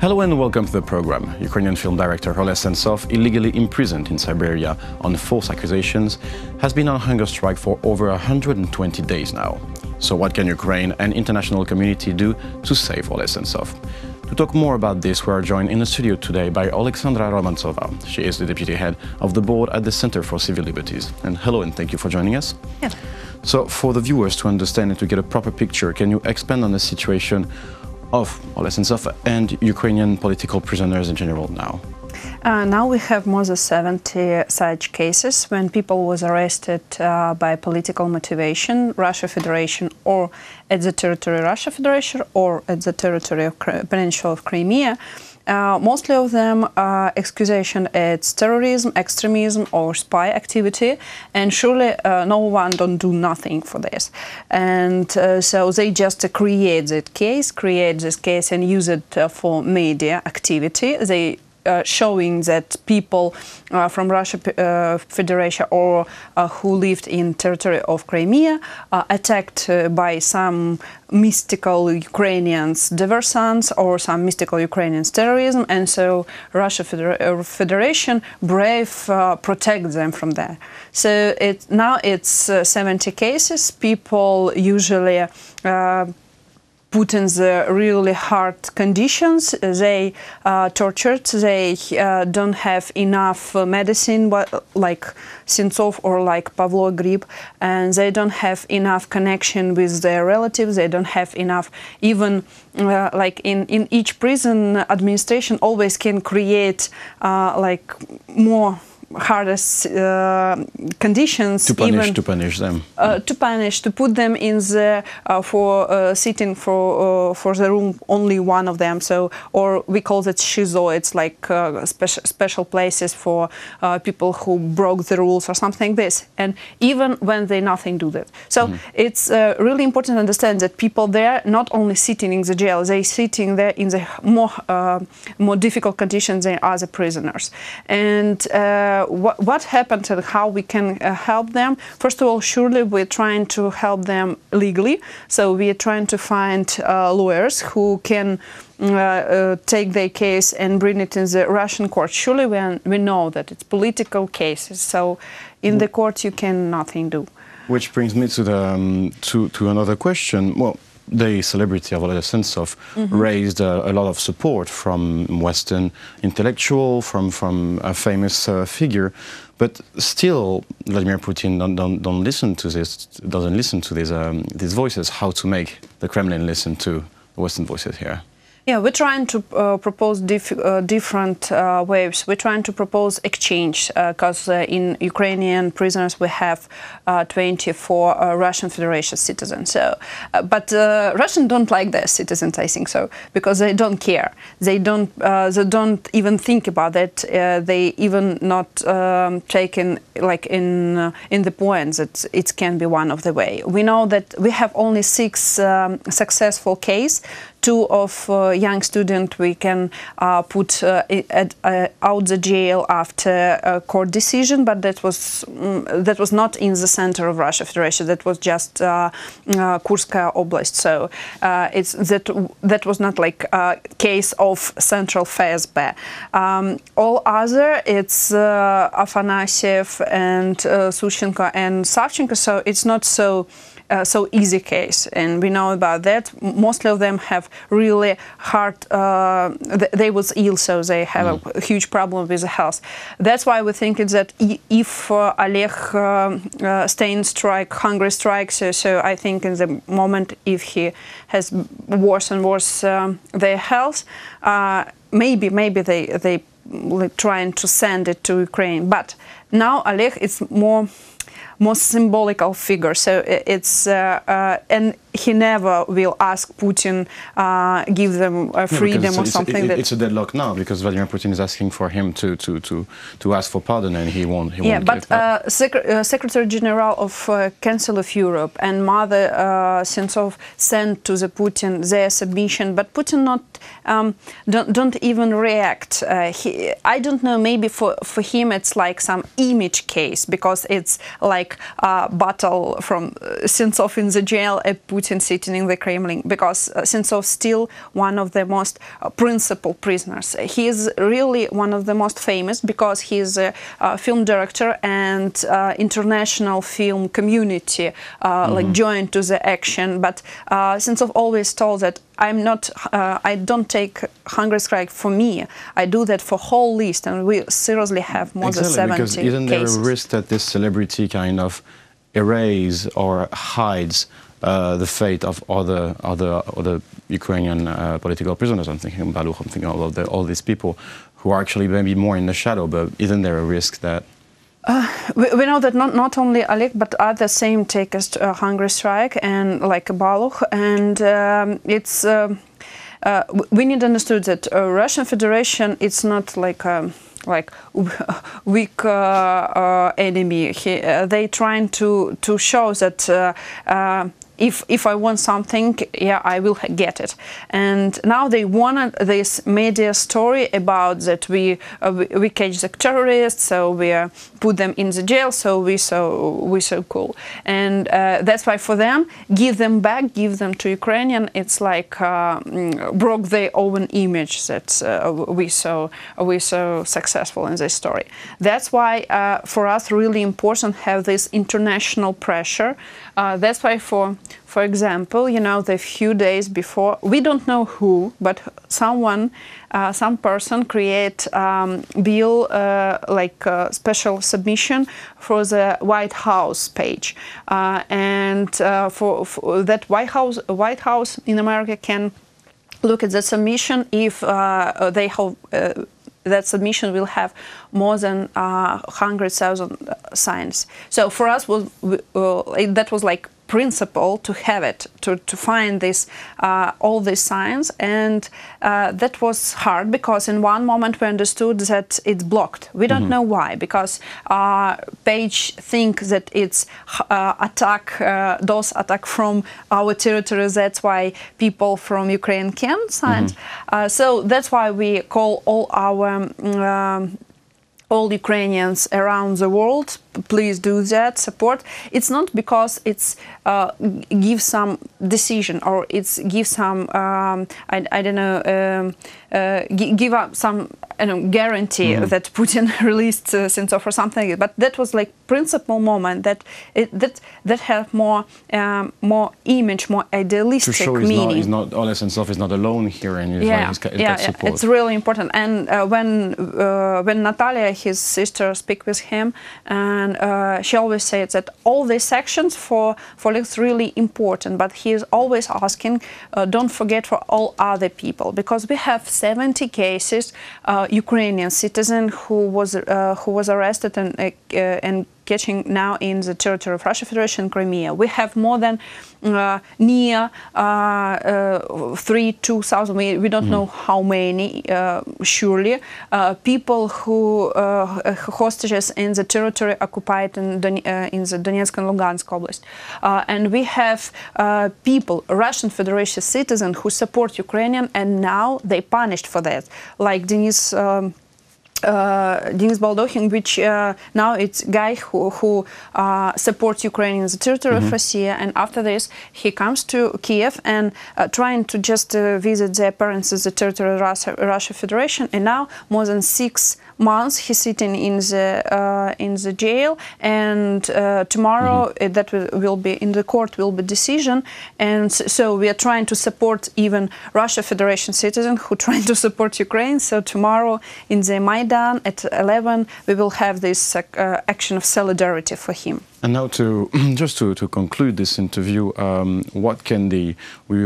Hello and welcome to the program. Ukrainian film director Oleh Sentsov, illegally imprisoned in Siberia on false accusations, has been on hunger strike for over 120 days now. So what can Ukraine and international community do to save Oleh Sentsov? To talk more about this, we are joined in the studio today by Oleksandra Romantsova. She is the deputy head of the board at the Center for Civil Liberties. And hello and thank you for joining us. Yeah. So for the viewers to understand and to get a proper picture, can you expand on the situation of Oleh Sentsov and Ukrainian political prisoners in general now? Now we have more than 70 such cases when people was arrested by political motivation, Russia Federation, or at the territory of Russia Federation, or at the territory of Peninsula of Crimea. Mostly of them accusation it's terrorism, extremism, or spy activity, and surely no one don't do nothing for this. And so they just create this case and use it for media activity. They showing that people from Russia Federation or who lived in territory of Crimea attacked by some mystical Ukrainians diversants or some mystical Ukrainians terrorism, and so Russia Federation brave protect them from that. So now it's 70 cases. People usually put in the really hard conditions. They tortured, they don't have enough medicine like Setsov or like Pavlov grip, and they don't have enough connection with their relatives. They don't have enough, even like in each prison, administration always can create like more hardest conditions to punish them, to put them in the for sitting for the room, only one of them. So, or we call it shizo. It's like special places for people who broke the rules or something like this. And even when they nothing do that. So it's really important to understand that people there not only sitting in the jail, they sitting there in the more difficult conditions than other prisoners. And what happened and how we can help them? First of all, surely we're trying to help them legally. So we are trying to find lawyers who can take their case and bring it in the Russian court. Surely we know that it's political cases. So in the court you can nothing do. Which brings me to the to another question. Well, the celebrity of Oleh Sentsov raised a lot of support from Western intellectual, from a famous figure, but still Vladimir Putin don't listen to this, doesn't listen to these voices. How to make the Kremlin listen to the Western voices here? Yeah, we're trying to propose different ways. We're trying to propose exchange because in Ukrainian prisoners we have 24 Russian Federation citizens. So, but Russians don't like their citizens, I think so, because they don't care. They don't even think about that. They even not taken like in the point that it can be one of the way. We know that we have only 6 successful cases. 2 of young students we can put out the jail after a court decision, but that was not in the center of Russia Federation. That was just Kurskaya Oblast. So that was not like a case of central FSB. All other it's Afanasyev and Sushchenko and Savchenko. So it's not so easy case, and we know about that. Mostly of them have really hard, they was ill, so they have a huge problem with the health. That's why we think it's that if Oleg stay in strike, hungry strike, so I think in the moment if he has worse and worse their health, maybe they trying to send it to Ukraine. But now Oleg is more symbolical figure, so it's and he never will ask Putin give them freedom or something. It's a deadlock now because Vladimir Putin is asking for him to ask for pardon, and he won't. Yeah, but Secretary General of Council of Europe and Mother Sentsov sent to the Putin their submission, but Putin don't even react. I don't know. Maybe for him it's like some image case because it's like battle from Sentsov in the jail and Putin Putin sitting in the Kremlin, because Sentsov is still one of the most principal prisoners. He is really one of the most famous because he is a film director, and international film community like joined to the action. But Sentsov always told that I don't take hunger strike for me. I do that for whole list, and we seriously have more than 70 because isn't there cases. a risk that this celebrity kind of erases or hides the fate of other Ukrainian political prisoners? I'm thinking of Baluch, I'm thinking of all these people who are actually maybe more in the shadow, but isn't there a risk that... We know that not only Oleg, but others same take a hunger strike, and like Baluch, and we need to understand that Russian Federation, it's not like weak enemy. They trying to show that if I want something, yeah, I will get it. And now they wanted this media story about that we catch the terrorists, so we put them in the jail, so we so cool. And that's why for them, give them back, give them to Ukrainian. It's like broke their own image that we so successful in this story. That's why for us really important have this international pressure. That's why for example, you know, the few days before, we don't know who, but some person create bill like special submission for the White House page, and for that White House in America can look at the submission if they have. That submission will have more than 100,000 signs. So for us, that was like principle to have it, to find this all these signs, and that was hard because in one moment we understood that it's blocked. We don't know why, because page think that it's DOS attack from our territory. That's why people from Ukraine can sign. So that's why we call all Ukrainians around the world, please do that, support. It's not because it's give some decision or it's give some I don't know give up some guarantee that Putin released Sentsov or something, but that was like principal moment that that have more image, more idealistic to show meaning. Oleh Sentsov is not alone here, and support. It's really important. And when Natalia, his sister, speak with him, and she always says that all these sections for it's really important, but he is always asking, don't forget for all other people, because we have 70 cases, Ukrainian citizen who was arrested and catching now in the territory of Russian Federation, Crimea. We have more than near 2,000, we don't know how many, surely, people who hostages in the territory occupied in the Donetsk and Lugansk Oblast. And we have people, Russian Federation citizens, who support Ukrainian, and now they punished for that, like Denis Baldokhin, which now it's guy who supports Ukraine in the territory of Russia, and after this he comes to Kiev and trying to just visit their parents in the territory of Russia Federation, and now more than 6 months he's sitting in the jail, and tomorrow that will be in the court will be decision, and so we are trying to support even Russia Federation citizens who trying to support Ukraine. So tomorrow in the Maidan at 11 we will have this action of solidarity for him. And now just to conclude this interview, what can we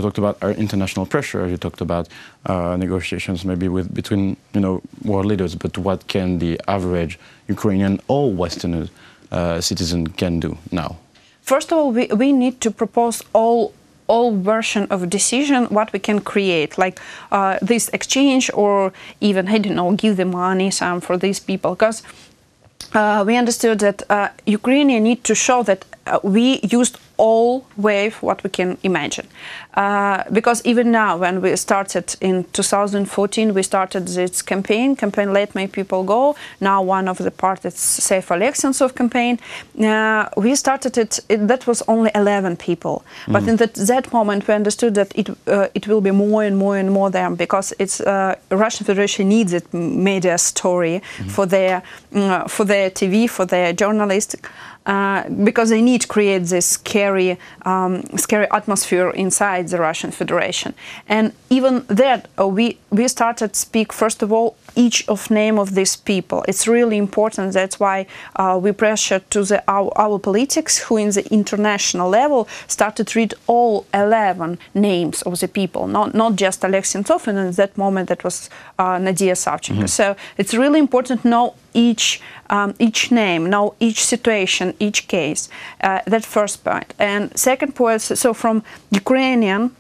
talked about our international pressure, you talked about negotiations maybe between world leaders, but what can the average Ukrainian or Western citizen can do now? First of all, we need to propose all version of decision what we can create, like this exchange, or even, I don't know, give the money some for these people, because we understood that Ukrainians need to show that we used all wave what we can imagine. Because even now, when we started in 2014, we started this campaign Let My People Go. Now one of the parts is Save Oleg Sentsov campaign. We started that was only 11 people. But in that moment, we understood that it will be more and more and more there, because it's Russian Federation needs it media story for their TV, for their journalists. Because they need to create this scary atmosphere inside the Russian Federation. And even that, we started to speak, first of all, each of name of these people. It's really important. That's why we pressure to our politics, who in the international level started to read all 11 names of the people, not just Oleg Sentsov, and at that moment that was Nadia Savchenko. So it's really important to know each name, know each situation, each case. That first point. And second point, so from Ukrainian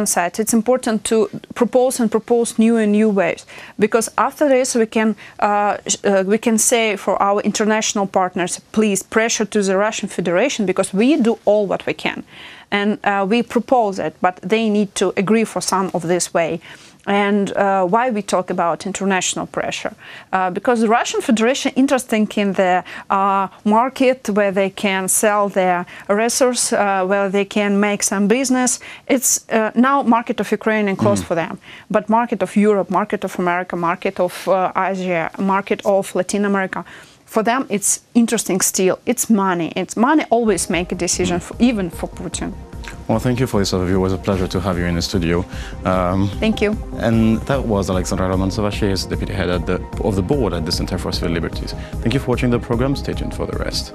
side, it's important to propose new and new ways, because after this we can say for our international partners, please pressure to the Russian Federation, because we do all what we can, and we propose it, but they need to agree for some of this way. And why we talk about international pressure? Because the Russian Federation interesting in the market where they can sell their resources, where they can make some business. It's now market of Ukraine closed for them, but market of Europe, market of America, market of Asia, market of Latin America. For them, it's interesting still. It's money. It's money always make a decision, even for Putin. Well, thank you for this overview. It was a pleasure to have you in the studio. Thank you. And that was Oleksandra Romantsova. She is deputy head of the board at the Center for Civil Liberties. Thank you for watching the program. Stay tuned for the rest.